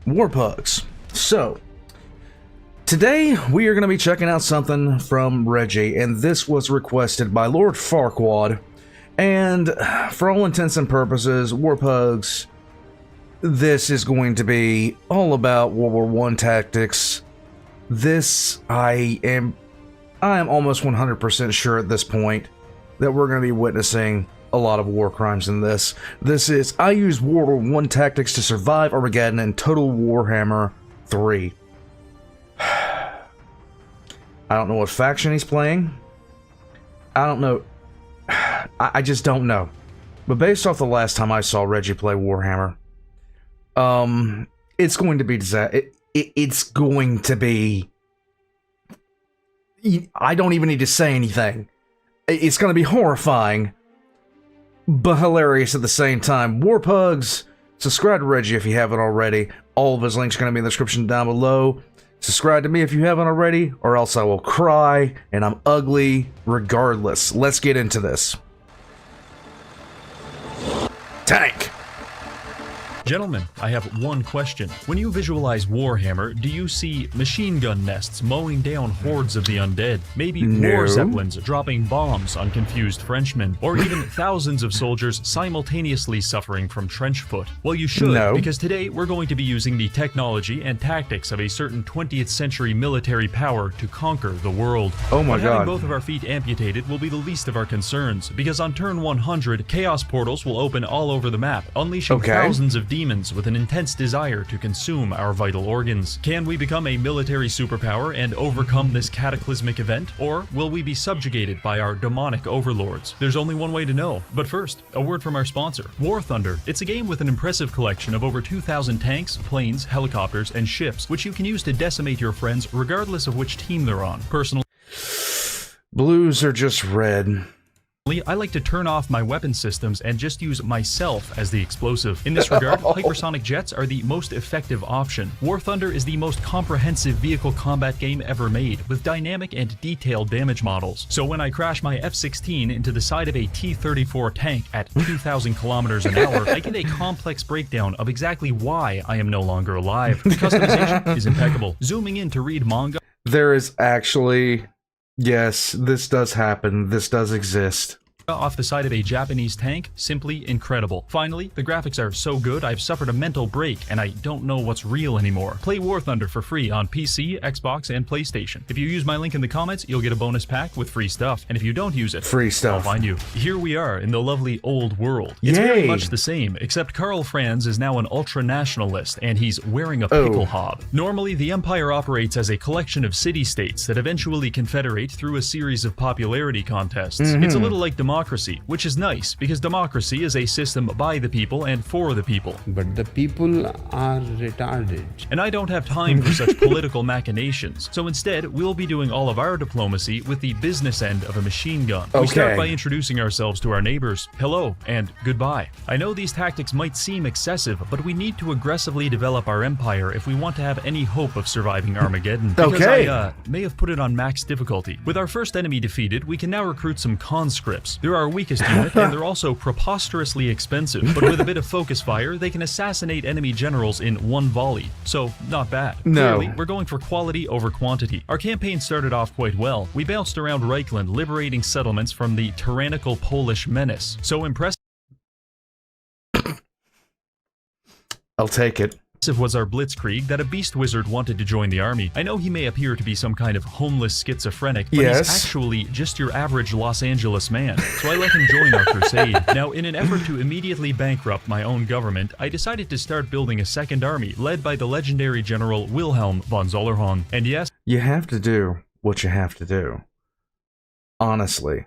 Warpugs. So, today we are going to be checking out something from Reggie, and this was requested by Lord Farquaad. And for all intents and purposes, Warpugs, this is going to be all about World War I tactics. This, I am almost 100% sure at this point that we're going to be witnessing a lot of war crimes in this. I use World War I tactics to survive Armageddon and Total Warhammer 3. I don't know what faction he's playing. I don't know. I just don't know. But based off the last time I saw Reggie play Warhammer, it's going to be it's going to be. I don't even need to say anything. It's going to be horrifying, but hilarious at the same time. Warpugs, subscribe to Reggie if you haven't already. All of his links are going to be in the description down below. Subscribe to me if you haven't already, or else I will cry, and I'm ugly regardless. Let's get into this. Tank! Gentlemen, I have one question. When you visualize Warhammer, do you see machine gun nests mowing down hordes of the undead? Maybe war zeppelins dropping bombs on confused Frenchmen? Or even thousands of soldiers simultaneously suffering from trench foot? Well, you should, because today we're going to be using the technology and tactics of a certain 20th century military power to conquer the world. Oh my god. Having both of our feet amputated will be the least of our concerns, because on turn 100, chaos portals will open all over the map, unleashing thousands of demons with an intense desire to consume our vital organs. Can we become a military superpower and overcome this cataclysmic event, or will we be subjugated by our demonic overlords? There's only one way to know. But first, a word from our sponsor, War Thunder. It's a game with an impressive collection of over 2,000 tanks, planes, helicopters, and ships, which you can use to decimate your friends regardless of which team they're on. Personally, blues are just red. I like to turn off my weapon systems and just use myself as the explosive. In this regard, hypersonic jets are the most effective option. War Thunder is the most comprehensive vehicle combat game ever made, with dynamic and detailed damage models. So when I crash my F-16 into the side of a T-34 tank at 2,000 kilometers an hour, I get a complex breakdown of exactly why I am no longer alive. The customization is impeccable. Zooming in to read manga. There is actually... Yes, this does happen. This does exist. Off the side of a Japanese tank, simply incredible. Finally, the graphics are so good I've suffered a mental break and I don't know what's real anymore. Play War Thunder for free on PC, Xbox, and PlayStation. If you use my link in the comments, you'll get a bonus pack with free stuff. And if you don't use it, free stuff. I'll find you. Here we are in the lovely old world. It's very much the same, except Karl Franz is now an ultra-nationalist and he's wearing a pickle hob. Normally, the Empire operates as a collection of city-states that eventually confederate through a series of popularity contests. It's a little like democracy, which is nice because democracy is a system by the people and for the people. But the people are retarded. And I don't have time for such political machinations, so instead we'll be doing all of our diplomacy with the business end of a machine gun. We start by introducing ourselves to our neighbors. Hello and goodbye. I know these tactics might seem excessive, but we need to aggressively develop our empire if we want to have any hope of surviving Armageddon. Because I may have put it on max difficulty. With our first enemy defeated, we can now recruit some conscripts. They're our weakest unit, and they're also preposterously expensive, but with a bit of focus fire, they can assassinate enemy generals in one volley, so not bad. Clearly, we're going for quality over quantity. Our campaign started off quite well. We bounced around Reichland, liberating settlements from the tyrannical Polish menace. So impressive I'll take it. Was our blitzkrieg that a beast wizard wanted to join the army. I know he may appear to be some kind of homeless schizophrenic, but he's actually just your average Los Angeles man, so I let him join our crusade. Now, in an effort to immediately bankrupt my own government, I decided to start building a second army led by the legendary General Wilhelm von Zollernholm. And yes, you have to do what you have to do. Honestly,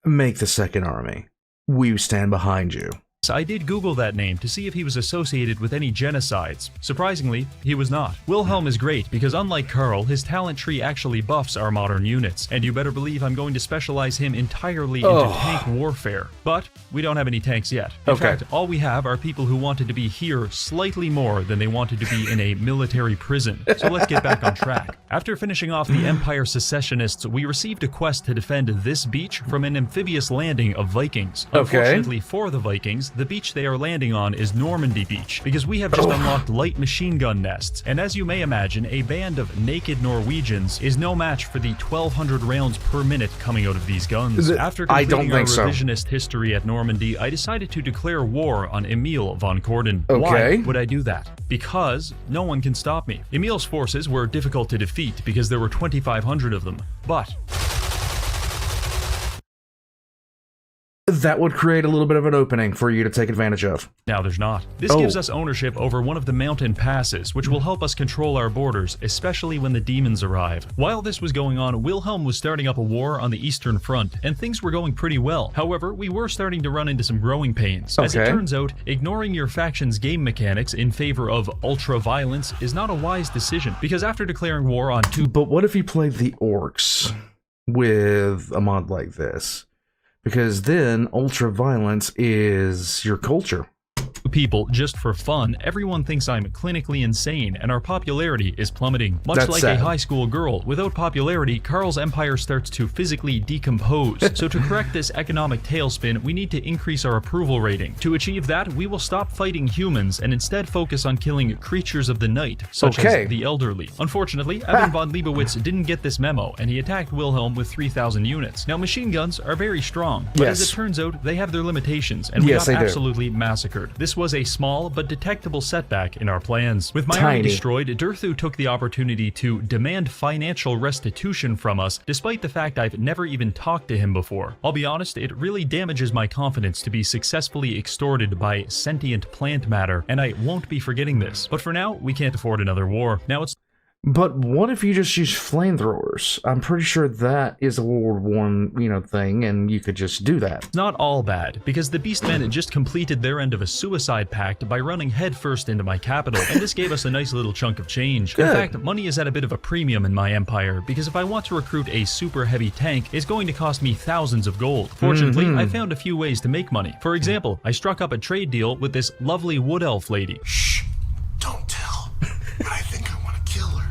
make the second army. We stand behind you. I did Google that name to see if he was associated with any genocides. Surprisingly, he was not. Wilhelm is great because unlike Karl, his talent tree actually buffs our modern units, and you better believe I'm going to specialize him entirely into tank warfare. But we don't have any tanks yet. In fact, all we have are people who wanted to be here slightly more than they wanted to be in a military prison. So let's get back on track. After finishing off the Empire secessionists, we received a quest to defend this beach from an amphibious landing of Vikings. Unfortunately for the Vikings, the beach they are landing on is Normandy Beach, because we have just unlocked light machine gun nests, and as you may imagine, a band of naked Norwegians is no match for the 1,200 rounds per minute coming out of these guns. After completing our revisionist history at Normandy, I decided to declare war on Emil von Corden. Why would I do that? Because no one can stop me. Emil's forces were difficult to defeat because there were 2,500 of them, but that would create a little bit of an opening for you to take advantage of. Now there's not. This gives us ownership over one of the mountain passes, which will help us control our borders, especially when the demons arrive. While this was going on, Wilhelm was starting up a war on the Eastern Front, and things were going pretty well. However, we were starting to run into some growing pains. As it turns out, ignoring your faction's game mechanics in favor of ultra-violence is not a wise decision, because after declaring war on two... But what if you played the orcs with a mod like this? Because then ultra-violence is your culture. People just for fun, everyone thinks I'm clinically insane and our popularity is plummeting. Much like a high school girl, without popularity, Carl's empire starts to physically decompose. So to correct this economic tailspin, we need to increase our approval rating. To achieve that, we will stop fighting humans and instead focus on killing creatures of the night, such as the elderly. Unfortunately, Evan von Leibowitz didn't get this memo, and he attacked Wilhelm with 3,000 units. Now, machine guns are very strong, but as it turns out, they have their limitations, and we got absolutely massacred. This was a small but detectable setback in our plans. With my army destroyed, Durthu took the opportunity to demand financial restitution from us, despite the fact I've never even talked to him before. I'll be honest, it really damages my confidence to be successfully extorted by sentient plant matter, and I won't be forgetting this. But for now, we can't afford another war. Now it's... But what if you just use flamethrowers? I'm pretty sure that is a World War I, thing, and you could just do that. Not all bad, because the Beastmen just completed their end of a suicide pact by running headfirst into my capital, and this gave us a nice little chunk of change. In fact, money is at a bit of a premium in my empire, because if I want to recruit a super heavy tank, it's going to cost me thousands of gold. Fortunately, I found a few ways to make money. For example, I struck up a trade deal with this lovely wood elf lady. Shh, don't tell, but I think I want to kill her.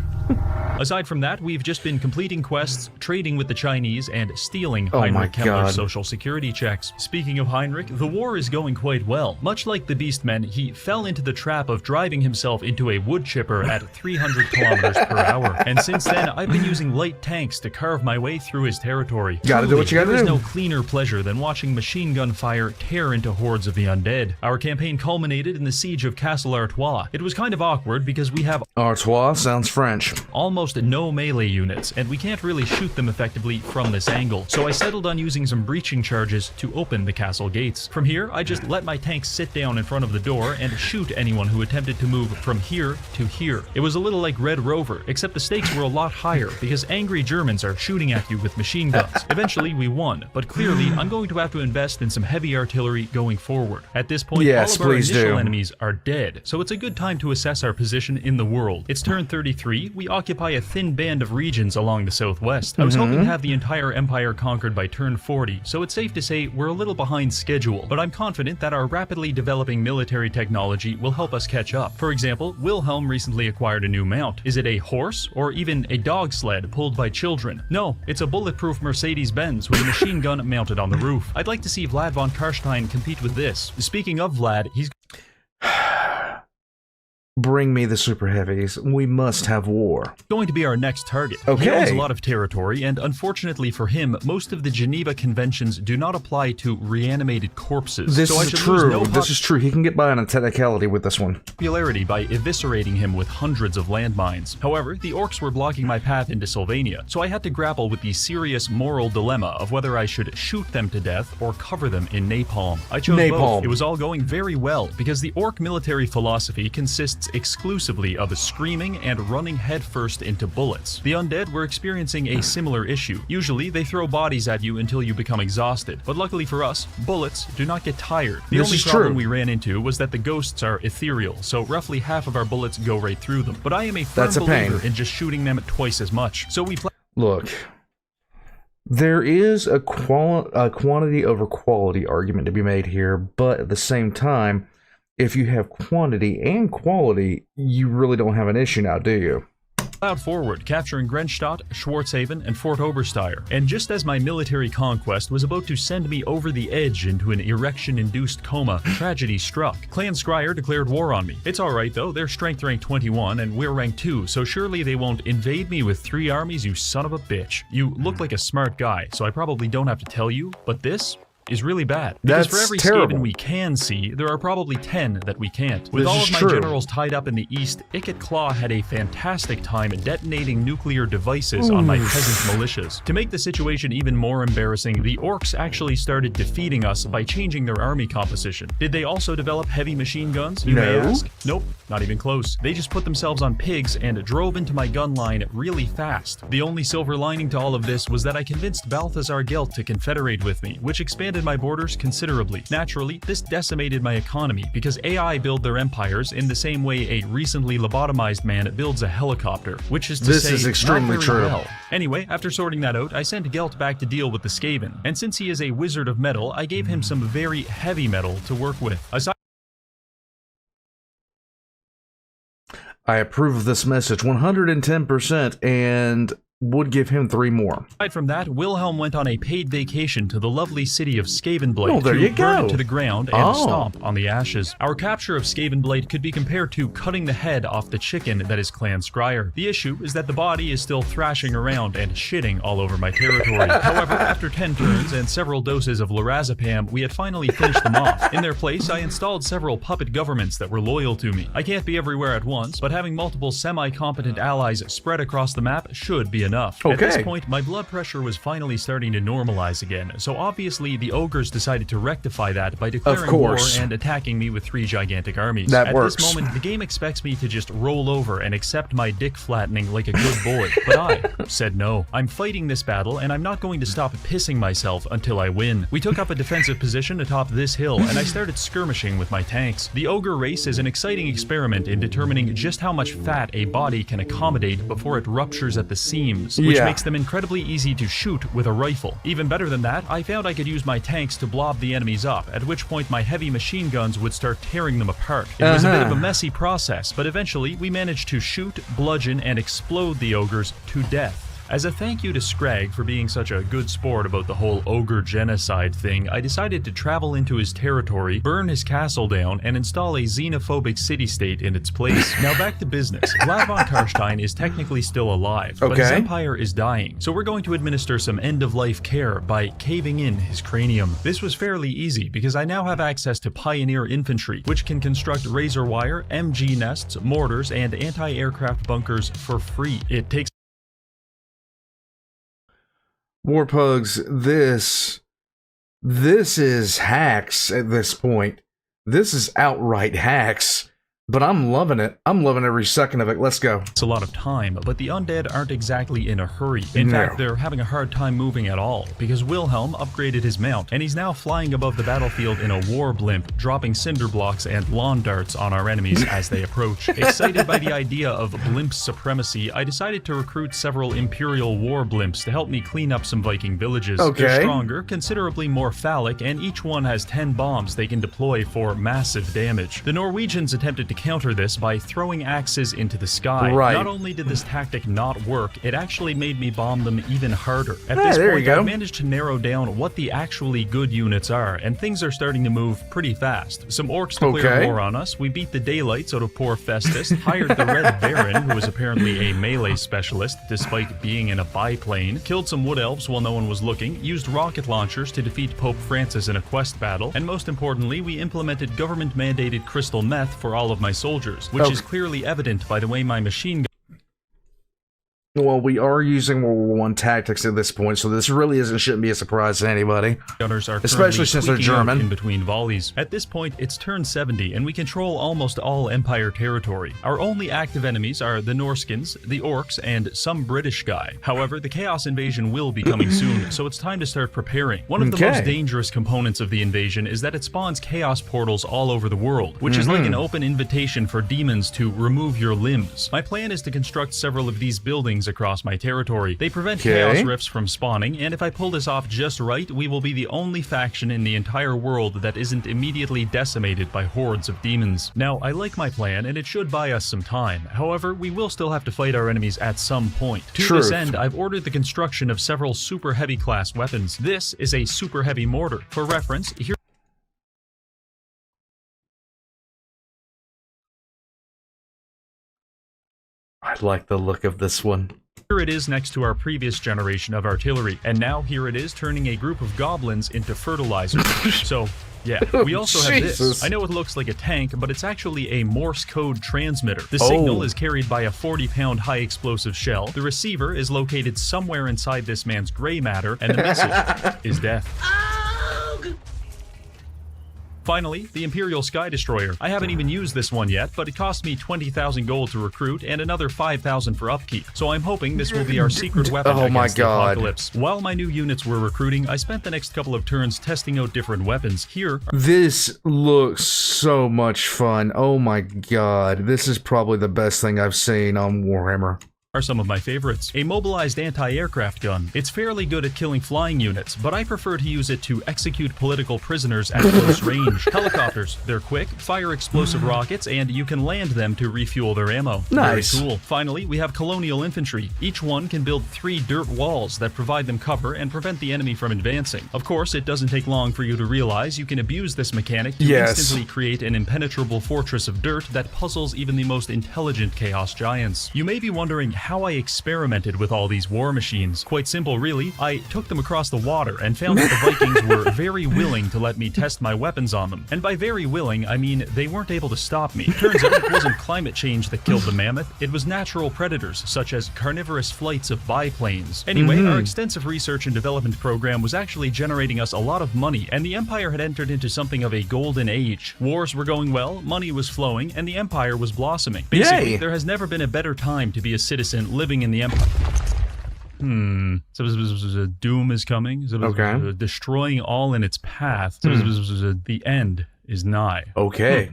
Aside from that, we've just been completing quests, trading with the Chinese, and stealing Heinrich Kemmler's social security checks. Speaking of Heinrich, the war is going quite well. Much like the Beastmen, he fell into the trap of driving himself into a wood chipper at 300 kilometers per hour. And since then, I've been using light tanks to carve my way through his territory. Gotta do what you gotta do. There is no cleaner pleasure than watching machine gun fire tear into hordes of the undead. Our campaign culminated in the siege of Castle Artois. It was kind of awkward because we have... Artois sounds French. Almost no melee units, and we can't really shoot them effectively from this angle, so I settled on using some breaching charges to open the castle gates. From here, I just let my tanks sit down in front of the door and shoot anyone who attempted to move from here to here. It was a little like Red Rover, except the stakes were a lot higher, because angry Germans are shooting at you with machine guns. Eventually, we won, but clearly, I'm going to have to invest in some heavy artillery going forward. At this point, all of our initial enemies are dead, so it's a good time to assess our position in the world. It's turn 33, we occupy a thin band of regions along the southwest. I was hoping to have the entire empire conquered by turn 40, so it's safe to say we're a little behind schedule, but I'm confident that our rapidly developing military technology will help us catch up. For example, Wilhelm recently acquired a new mount. Is it a horse or even a dog sled pulled by children? No, it's a bulletproof Mercedes-Benz with a machine gun mounted on the roof. I'd like to see Vlad von Karstein compete with this. Speaking of Vlad, he's... Bring me the super heavies. We must have war. Going to be our next target. He owns a lot of territory, and unfortunately for him, most of the Geneva Conventions do not apply to reanimated corpses. This is true. This is true. He can get by on a technicality with this one. Popularity by eviscerating him with hundreds of landmines. However, the orcs were blocking my path into Sylvania, so I had to grapple with the serious moral dilemma of whether I should shoot them to death or cover them in napalm. I chose both. It was all going very well, because the orc military philosophy consists exclusively of screaming and running headfirst into bullets. The undead were experiencing a similar issue. Usually, they throw bodies at you until you become exhausted, but luckily for us, bullets do not get tired. The only problem we ran into was that the ghosts are ethereal, so roughly half of our bullets go right through them. But I am a firm believer in just shooting them twice as much. So we Look, there is a quantity over quality argument to be made here, but at the same time, if you have quantity and quality, you really don't have an issue now, do you? Plowed forward, capturing Grenstadt, Schwarzhaven, and Fort Obersteyr. And just as my military conquest was about to send me over the edge into an erection-induced coma, tragedy struck. Clan Scryer declared war on me. It's alright though, they're strength rank 21 and we're rank 2, so surely they won't invade me with 3 armies, you son of a bitch. You look like a smart guy, so I probably don't have to tell you, but this is really bad. Because for every Skaven we can see, there are probably 10 that we can't. With all of my generals tied up in the east, Ikit Claw had a fantastic time detonating nuclear devices on my peasant militias. To make the situation even more embarrassing, the orcs actually started defeating us by changing their army composition. Did they also develop heavy machine guns, you may ask? Nope, not even close. They just put themselves on pigs and drove into my gun line really fast. The only silver lining to all of this was that I convinced Balthazar Gelt to confederate with me, which expanded my borders considerably. Naturally, this decimated my economy because AI build their empires in the same way a recently lobotomized man builds a helicopter, which is to say, this is extremely true. Well. Anyway, after sorting that out, I sent Gelt back to deal with the Skaven, and since he is a wizard of metal, I gave him some very heavy metal to work with. I approve of this message 110% and would give him 3 more. Aside from that, Wilhelm went on a paid vacation to the lovely city of Skavenblight to burn it to the ground and stomp on the ashes. Our capture of Skavenblight could be compared to cutting the head off the chicken that is Clan Scryer. The issue is that the body is still thrashing around and shitting all over my territory. However, after 10 turns and several doses of lorazepam, we had finally finished them off. In their place, I installed several puppet governments that were loyal to me. I can't be everywhere at once, but having multiple semi-competent allies spread across the map should be enough. At this point, my blood pressure was finally starting to normalize again, so obviously the ogres decided to rectify that by declaring war and attacking me with 3 gigantic armies. At this moment, the game expects me to just roll over and accept my dick flattening like a good boy, but I said no. I'm fighting this battle, and I'm not going to stop pissing myself until I win. We took up a defensive position atop this hill, and I started skirmishing with my tanks. The ogre race is an exciting experiment in determining just how much fat a body can accommodate before it ruptures at the seams, which makes them incredibly easy to shoot with a rifle. Even better than that, I found I could use my tanks to blob the enemies up, at which point my heavy machine guns would start tearing them apart. It was a bit of a messy process, but eventually we managed to shoot, bludgeon, and explode the ogres to death. As a thank you to Scrag for being such a good sport about the whole ogre genocide thing, I decided to travel into his territory, burn his castle down, and install a xenophobic city-state in its place. Now back to business. Vlad von Karstein is technically still alive, but his empire is dying, so we're going to administer some end-of-life care by caving in his cranium. This was fairly easy because I now have access to pioneer infantry, which can construct razor wire, MG nests, mortars, and anti-aircraft bunkers for free. It takes Warpugs, this is hacks at this point. This is outright hacks. But I'm loving it. I'm loving every second of it. Let's go. It's a lot of time, but the undead aren't exactly in a hurry. In fact, they're having a hard time moving at all, because Wilhelm upgraded his mount, and he's now flying above the battlefield in a war blimp, dropping cinder blocks and lawn darts on our enemies as they approach. Excited by the idea of blimp supremacy, I decided to recruit several Imperial war blimps to help me clean up some Viking villages. They're stronger, considerably more phallic, and each one has 10 bombs they can deploy for massive damage. The Norwegians attempted to counter this by throwing axes into the sky. Not only did this tactic not work, it actually made me bomb them even harder. At this point, I managed to narrow down what the actually good units are, and things are starting to move pretty fast. Some orcs declared war on us, we beat the daylights out of poor Festus, hired the Red Baron, who was apparently a melee specialist despite being in a biplane, killed some wood elves while no one was looking, used rocket launchers to defeat Pope Francis in a quest battle, and most importantly, we implemented government-mandated crystal meth for all of my soldiers, which is clearly evident by the way my machine gun. Well, we are using World War I tactics at this point, so this really shouldn't be a surprise to anybody. Gunners are especially since they're German. In between volleys. At this point, it's turn 70, and we control almost all Empire territory. Our only active enemies are the Norskins, the Orcs, and some British guy. However, the Chaos invasion will be coming soon, so it's time to start preparing. One of the most dangerous components of the invasion is that it spawns Chaos portals all over the world, which is like an open invitation for demons to remove your limbs. My plan is to construct several of these buildings rings across my territory. They prevent chaos rifts from spawning, and if I pull this off just right, we will be the only faction in the entire world that isn't immediately decimated by hordes of demons. Now, I like my plan, and it should buy us some time. However, we will still have to fight our enemies at some point. To this end, I've ordered the construction of several super heavy class weapons. This is a super heavy mortar. For reference, here I like the look of this one. Here it is next to our previous generation of artillery, and now here it is turning a group of goblins into fertilizer. So, yeah, we also have this. I know it looks like a tank, but it's actually a Morse code transmitter. The signal is carried by a 40-pound high-explosive shell. The receiver is located somewhere inside this man's gray matter, and the message is death. Finally, the Imperial Sky Destroyer. I haven't even used this one yet, but it cost me 20,000 gold to recruit and another 5,000 for upkeep, so I'm hoping this will be our secret weapon against the apocalypse. While my new units were recruiting, I spent the next couple of turns testing out different weapons. Here, this looks so much fun. Oh my god, this is probably the best thing I've seen on Warhammer. Are some of my favorites. A mobilized anti-aircraft gun. It's fairly good at killing flying units, but I prefer to use it to execute political prisoners at close range. Helicopters. They're quick, fire explosive rockets, and you can land them to refuel their ammo. Nice. Very cool. Finally, we have colonial infantry. Each one can build 3 dirt walls that provide them cover and prevent the enemy from advancing. Of course, it doesn't take long for you to realize you can abuse this mechanic to instantly create an impenetrable fortress of dirt that puzzles even the most intelligent chaos giants. You may be wondering how I experimented with all these war machines. Quite simple, really. I took them across the water and found that the Vikings were very willing to let me test my weapons on them. And by very willing, I mean they weren't able to stop me. Turns out it wasn't climate change that killed the mammoth, it was natural predators, such as carnivorous flights of biplanes. Anyway, our extensive research and development program was actually generating us a lot of money, and the Empire had entered into something of a golden age. Wars were going well, money was flowing, and the Empire was blossoming. Basically, there has never been a better time to be a citizen living in the Empire. So doom is coming. Destroying all in its path. The end is nigh. Okay.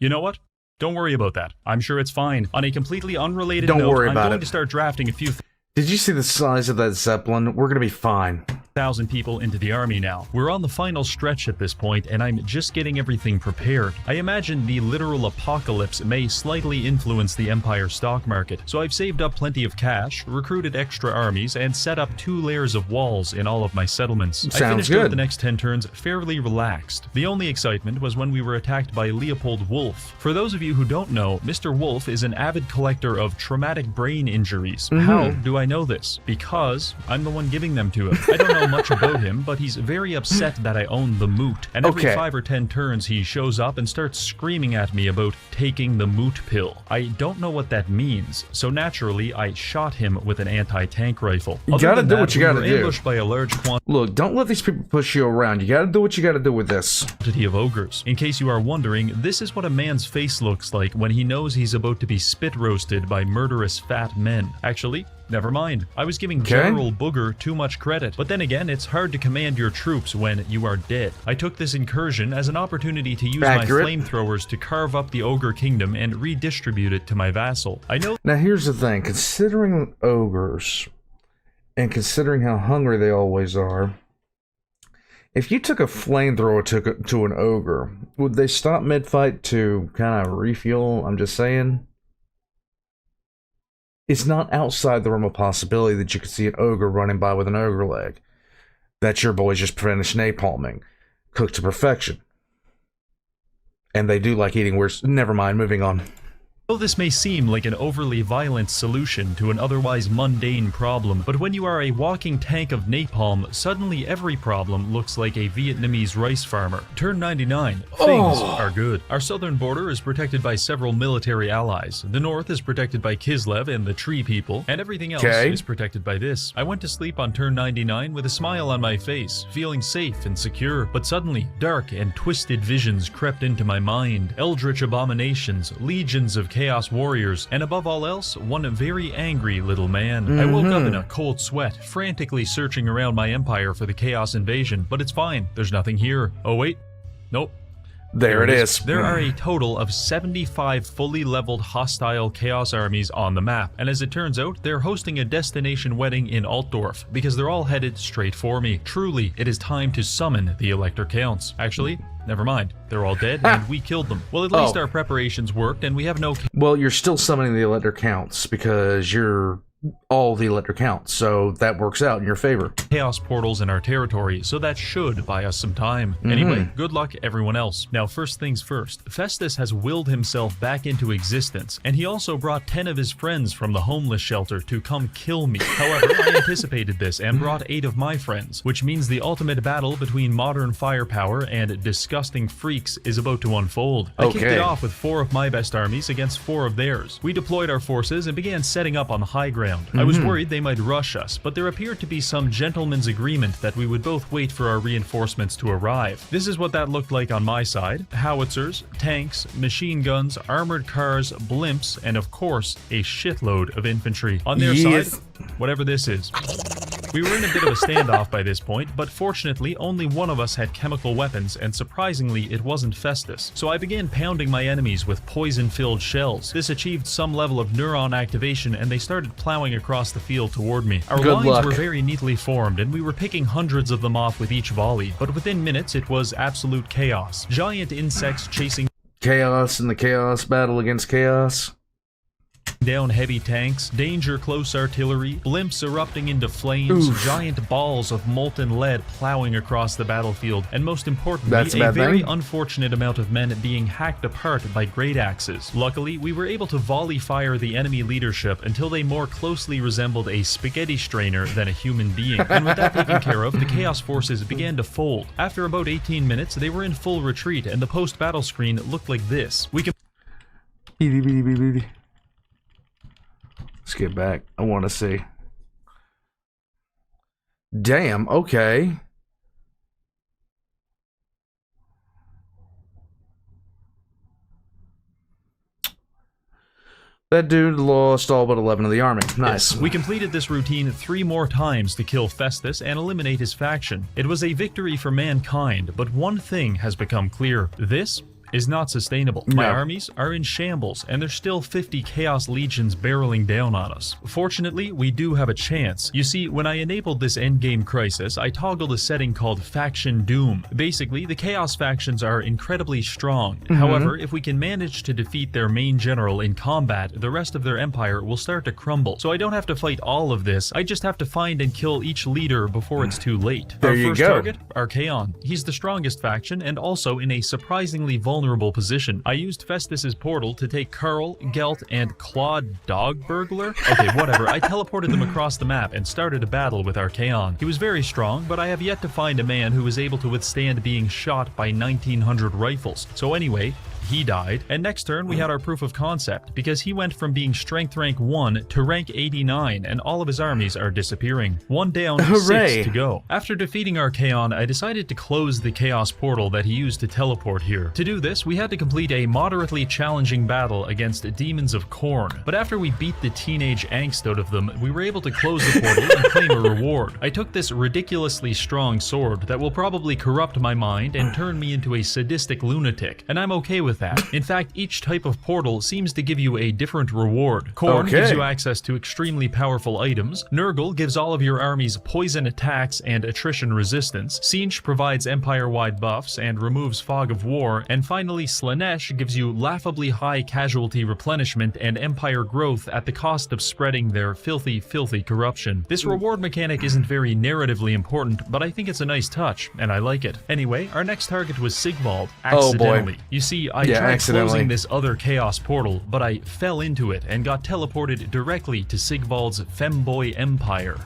You know what? Don't worry about that. I'm sure it's fine. On a completely unrelated note, I'm going to start drafting a few Did you see the size of that Zeppelin? We're gonna be fine. 1,000 people into the army now. We're on the final stretch at this point, and I'm just getting everything prepared. I imagine the literal apocalypse may slightly influence the Empire stock market, so I've saved up plenty of cash, recruited extra armies, and set up 2 layers of walls in all of my settlements. I finished out the next 10 turns fairly relaxed. The only excitement was when we were attacked by Leopold Wolf. For those of you who don't know, Mr. Wolf is an avid collector of traumatic brain injuries. How do I know this? Because I'm the one giving them to him. I don't know much about him, but he's very upset that I own the moot, and every 5 or 10 turns he shows up and starts screaming at me about taking the moot pill. I don't know what that means, so naturally I shot him with an anti-tank rifle. You gotta do what you gotta do. Ambushed by a large Look, don't let these people push you around. You gotta do what you gotta do with this. Quantity of ogres. In case you are wondering, this is what a man's face looks like when he knows he's about to be spit roasted by murderous fat men. Actually, never mind. I was giving General Booger too much credit. But then again, it's hard to command your troops when you are dead. I took this incursion as an opportunity to use my flamethrowers to carve up the ogre kingdom and redistribute it to my vassal. I know. Now here's the thing. Considering ogres, and considering how hungry they always are, if you took a flamethrower to an ogre, would they stop mid-fight to kind of refuel? I'm just saying. It's not outside the realm of possibility that you could see an ogre running by with an ogre leg. That your boys just finished napalming. Cooked to perfection. And they do like eating worse. Never mind, moving on. Though this may seem like an overly violent solution to an otherwise mundane problem, but when you are a walking tank of napalm, suddenly every problem looks like a Vietnamese rice farmer. Turn 99. Things are good. Our southern border is protected by several military allies. The north is protected by Kislev and the Tree People, and everything else is protected by this. I went to sleep on turn 99 with a smile on my face, feeling safe and secure, but suddenly, dark and twisted visions crept into my mind. Eldritch abominations, legions of chaos warriors, and above all else, one very angry little man. I woke up in a cold sweat, frantically searching around my empire for the chaos invasion, but it's fine. There's nothing here. Oh wait. Nope. There it is. There are a total of 75 fully leveled hostile Chaos armies on the map, and as it turns out, they're hosting a destination wedding in Altdorf, because they're all headed straight for me. Truly, it is time to summon the Elector Counts. Actually, never mind. They're all dead, and we killed them. Well, at least our preparations worked, and we have no... Well, you're still summoning the Elector Counts, because you're all the Elector Counts, so that works out in your favor. Chaos portals in our territory, so that should buy us some time. Anyway, good luck everyone else. Now, first things first, Festus has willed himself back into existence, and he also brought 10 of his friends from the homeless shelter to come kill me. However, I anticipated this and brought 8 of my friends, which means the ultimate battle between modern firepower and disgusting freaks is about to unfold. I kicked it off with 4 of my best armies against 4 of theirs. We deployed our forces and began setting up on the high ground. I was worried they might rush us, but there appeared to be some gentleman's agreement that we would both wait for our reinforcements to arrive. This is what that looked like on my side: howitzers, tanks, machine guns, armored cars, blimps, and of course, a shitload of infantry. On their side, whatever this is. We were in a bit of a standoff by this point, but fortunately only one of us had chemical weapons, and surprisingly it wasn't Festus. So I began pounding my enemies with poison-filled shells. This achieved some level of neuron activation, and they started plowing across the field toward me. Our lines were very neatly formed, and we were picking hundreds of them off with each volley, but within minutes it was absolute chaos. Giant insects chasing chaos in the chaos battle against chaos. Down heavy tanks, danger close artillery, blimps erupting into flames, giant balls of molten lead plowing across the battlefield, and most importantly, a very unfortunate amount of men being hacked apart by great axes. Luckily, we were able to volley fire the enemy leadership until they more closely resembled a spaghetti strainer than a human being. And with that taken care of, the Chaos forces began to fold. After about 18 minutes, they were in full retreat, and the post-battle screen looked like this. We can... Let's get back. I want to see. Damn, okay. That dude lost all but 11 of the army. Nice. Yes, we completed this routine 3 more times to kill Festus and eliminate his faction. It was a victory for mankind, but one thing has become clear. This is not sustainable. My armies are in shambles, and there's still 50 Chaos Legions barreling down on us. Fortunately, we do have a chance. You see, when I enabled this endgame crisis, I toggled a setting called Faction Doom. Basically, the Chaos factions are incredibly strong. However, if we can manage to defeat their main general in combat, the rest of their empire will start to crumble. So I don't have to fight all of this, I just have to find and kill each leader before it's too late. Our first target, Archaon. He's the strongest faction, and also in a surprisingly vulnerable position. I used Festus's portal to take Karl, Gelt, and Claude Dog Burglar? Okay, whatever. I teleported them across the map and started a battle with Archaon. He was very strong, but I have yet to find a man who was able to withstand being shot by 1900 rifles. So anyway, he died, and next turn we had our proof of concept, because he went from being strength rank 1 to rank 89, and all of his armies are disappearing. 1 down, 6 to go. After defeating Archaon, I decided to close the Chaos portal that he used to teleport here. To do this, we had to complete a moderately challenging battle against Demons of Khorne, but after we beat the teenage angst out of them, we were able to close the portal and claim a reward. I took this ridiculously strong sword that will probably corrupt my mind and turn me into a sadistic lunatic, and I'm okay with that. In fact, each type of portal seems to give you a different reward. Khorne gives you access to extremely powerful items. Nurgle gives all of your armies poison attacks and attrition resistance. Tzeentch provides empire-wide buffs and removes Fog of War. And finally, Slaanesh gives you laughably high casualty replenishment and empire growth at the cost of spreading their filthy, filthy corruption. This reward mechanic isn't very narratively important, but I think it's a nice touch, and I like it. Anyway, our next target was Sigvald, accidentally. You see, I tried closing this other Chaos portal, but I fell into it and got teleported directly to Sigvald's femboy empire.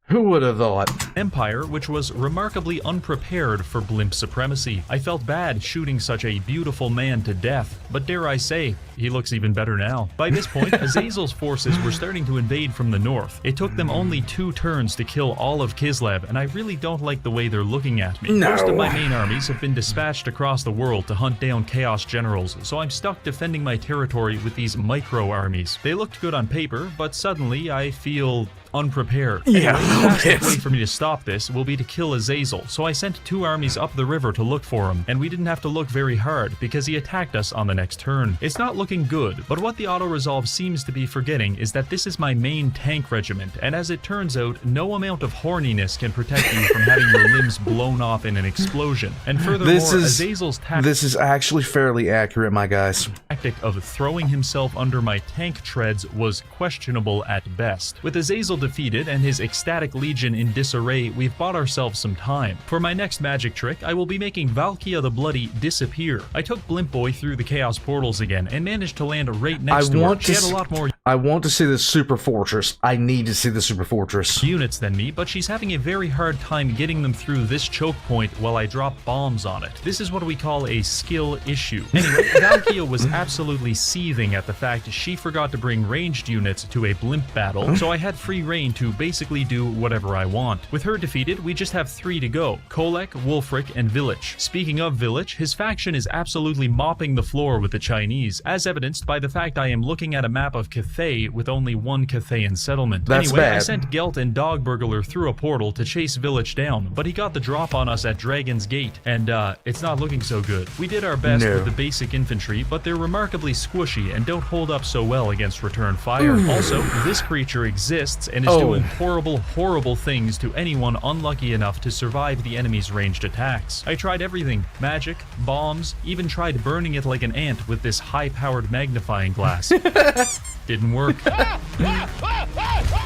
Who would have thought? Empire, which was remarkably unprepared for blimp supremacy. I felt bad shooting such a beautiful man to death, but dare I say, he looks even better now. By this point, Azazel's forces were starting to invade from the north. It took them only 2 turns to kill all of Kislev, and I really don't like the way they're looking at me. Most of my main armies have been dispatched across the world to hunt down Chaos generals, so I'm stuck defending my territory with these micro armies. They looked good on paper, but suddenly I feel unprepared. Yeah, Anyway, the fastest way for me to stop this will be to kill Azazel, so I sent 2 armies up the river to look for him, and we didn't have to look very hard because he attacked us on the next turn. It's not looking good, but what the auto-resolve seems to be forgetting is that this is my main tank regiment, and as it turns out, no amount of horniness can protect you from having your limbs blown off in an explosion. And furthermore, Azazel's this is actually fairly accurate, my guys. Tactic of throwing himself under my tank treads was questionable at best. With Azazel defeated and his ecstatic legion in disarray, we've bought ourselves some time. For my next magic trick, I will be making Valkia the Bloody disappear. I took Blimp Boy through the Chaos Portals again and managed to land right next to her. She had a lot more I want to see the Super Fortress. I need to see the Super Fortress. Units than me, but she's having a very hard time getting them through this choke point while I drop bombs on it. This is what we call a skill issue. Anyway, Valkia was absolutely seething at the fact she forgot to bring ranged units to a blimp battle, so I had free reign to basically do whatever I want. With her defeated, we just have 3 to go: Kolek, Wulfric, and Village. Speaking of Village, his faction is absolutely mopping the floor with the Chinese, as evidenced by the fact I am looking at a map of Cathay with only 1 Cathayan settlement. That's anyway, bad. I sent Gelt and Dogburglar through a portal to chase Village down, but he got the drop on us at Dragon's Gate, and it's not looking so good. We did our best with the basic infantry, but they're remarkably squishy and don't hold up so well against return fire. Also, this creature exists and is doing horrible, horrible things to anyone unlucky enough to survive the enemy's ranged attacks. I tried everything: magic, bombs, even tried burning it like an ant with this high-powered magnifying glass. Didn't work.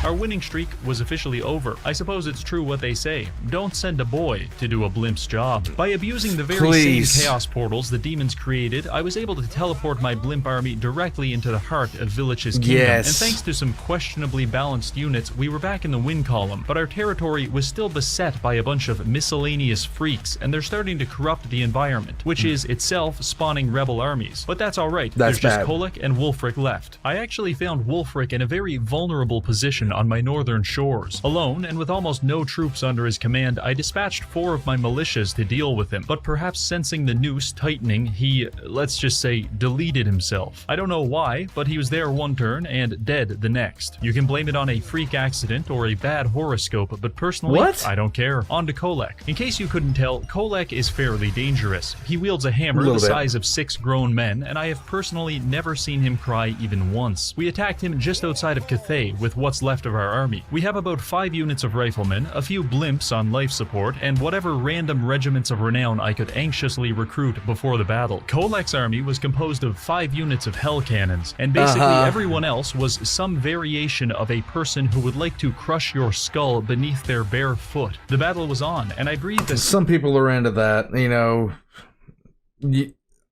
Our winning streak was officially over. I suppose it's true what they say: don't send a boy to do a blimp's job. By abusing the very same chaos portals the demons created, I was able to teleport my blimp army directly into the heart of Village's kingdom. And thanks to some questionably balanced units, we were back in the win column, but our territory was still beset by a bunch of miscellaneous freaks, and they're starting to corrupt the environment, which is itself spawning rebel armies. But that's alright, there's just Kolek and Wulfric left. I actually found Wulfric in a very vulnerable position on my northern shores. Alone, and with almost no troops under his command, I dispatched 4 of my militias to deal with him, but perhaps sensing the noose tightening, he, let's just say, deleted himself. I don't know why, but he was there 1 turn and dead the next. You can blame it on a freak accident or a bad horoscope, but personally, I don't care. On to Kolek. In case you couldn't tell, Kolek is fairly dangerous. He wields a hammer the size of 6 grown men, and I have personally never seen him cry even once. We attacked him just outside of Cathay with what's left of our army. We have about 5 units of riflemen, a few blimps on life support, and whatever random regiments of renown I could anxiously recruit before the battle. Kolek's army was composed of 5 units of hell cannons, and basically everyone else was some variation of a person who would like to crush your skull beneath their bare foot. The battle was on, and I breathed Some people are into that, you know.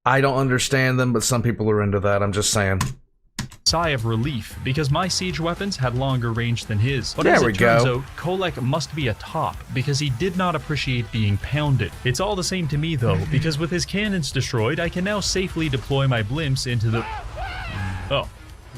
I don't understand them, but some people are into that, I'm just saying. Sigh of relief, because my siege weapons had longer range than his. But as it turns out, Kolek must be a top, because he did not appreciate being pounded. It's all the same to me though, because with his cannons destroyed, I can now safely deploy my blimps into the... Oh.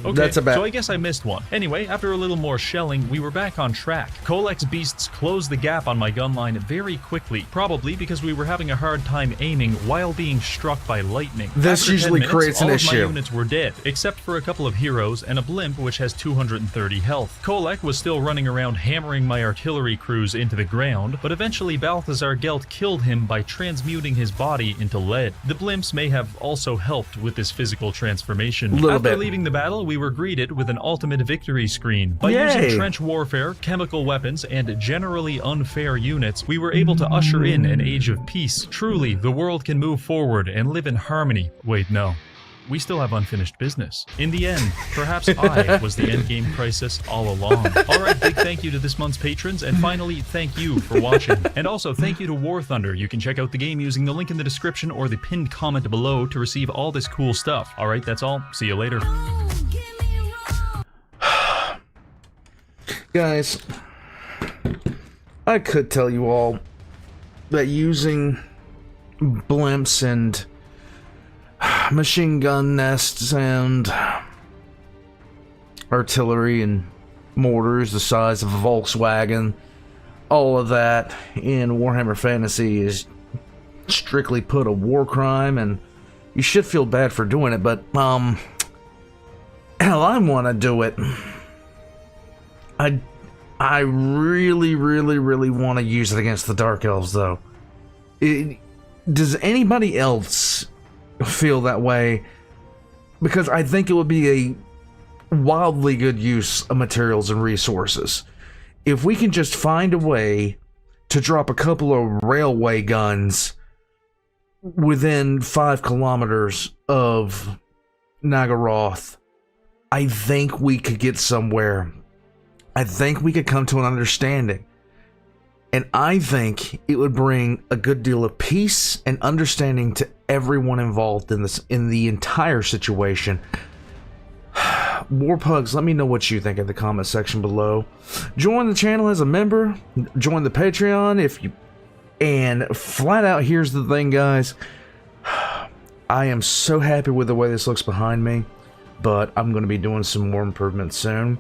Okay, so I guess I missed one. Anyway, after a little more shelling, we were back on track. Kolek's beasts closed the gap on my gun line very quickly, probably because we were having a hard time aiming while being struck by lightning. This After usually 10 minutes, creates an issue. All of my units were dead, except for a couple of heroes and a blimp which has 230 health. Kolek was still running around hammering my artillery crews into the ground, but eventually Balthazar Gelt killed him by transmuting his body into lead. The blimps may have also helped with this physical transformation. After leaving the battle, we were greeted with an ultimate victory screen. By using trench warfare, chemical weapons, and generally unfair units, we were able to usher in an age of peace. Truly, the world can move forward and live in harmony. Wait, no. We still have unfinished business. In the end, perhaps I was the endgame crisis all along. Alright, big thank you to this month's patrons, and finally, thank you for watching. And also, thank you to War Thunder. You can check out the game using the link in the description or the pinned comment below to receive all this cool stuff. Alright, that's all. See you later. Guys, I could tell you all that using blimps and machine gun nests and artillery and mortars the size of a Volkswagen, all of that in Warhammer Fantasy is strictly put a war crime, and you should feel bad for doing it, but hell, I want to do it. I really, really, really want to use it against the Dark Elves, though. Does anybody else feel that way? Because I think it would be a wildly good use of materials and resources. If we can just find a way to drop a couple of railway guns within 5 kilometers of Nagaroth, I think we could get somewhere. I think we could come to an understanding. And I think it would bring a good deal of peace and understanding to everyone involved in this, in the entire situation. Warpugs, let me know what you think in the comment section below. Join the channel as a member. Join the Patreon if you... And flat out, here's the thing, guys. I am so happy with the way this looks behind me, but I'm going to be doing some more improvements soon.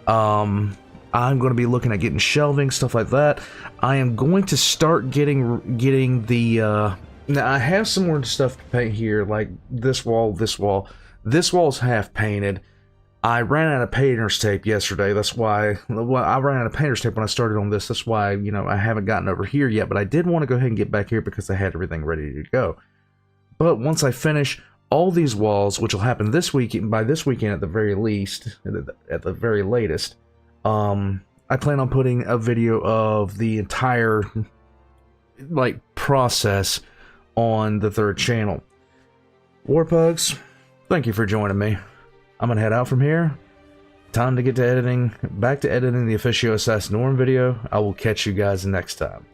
I'm going to be looking at getting shelving, stuff like that. I am going to start getting the... now, I have some more stuff to paint here, like this wall, this wall. This wall's half painted. I ran out of painter's tape yesterday. That's why... Well, I ran out of painter's tape when I started on this. That's why, you know, I haven't gotten over here yet. But I did want to go ahead and get back here because I had everything ready to go. But once I finish all these walls, which will happen this week, by this weekend at the very least, at the very latest, I plan on putting a video of the entire, like, process on the 3rd channel. Warpugs, thank you for joining me. I'm gonna head out from here. Time to get to editing, back to editing the Officio Assassinorum video. I will catch you guys next time.